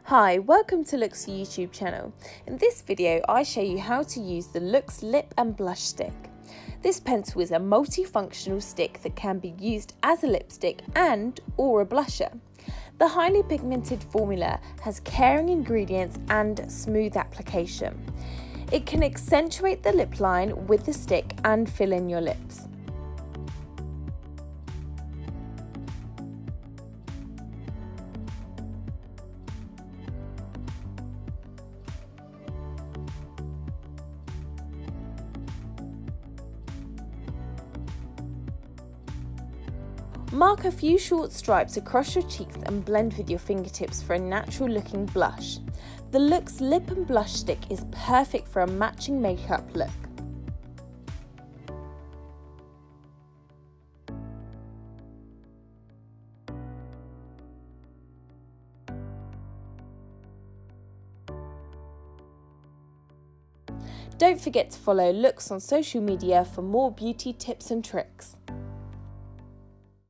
Hi, welcome to LOOk's YouTube channel. In this video, I show you how to use the LOOk's Lip and Blush Stick. This pencil is a multifunctional stick that can be used as a lipstick or a blusher. The highly pigmented formula has caring ingredients and smooth application. It can accentuate the lip line with the stick and fill in your lips. Mark a few short stripes across your cheeks and blend with your fingertips for a natural looking blush. The LOOk's Lip and Blush Stick is perfect for a matching makeup look. Don't forget to follow LOOk's on social media for more beauty tips and tricks.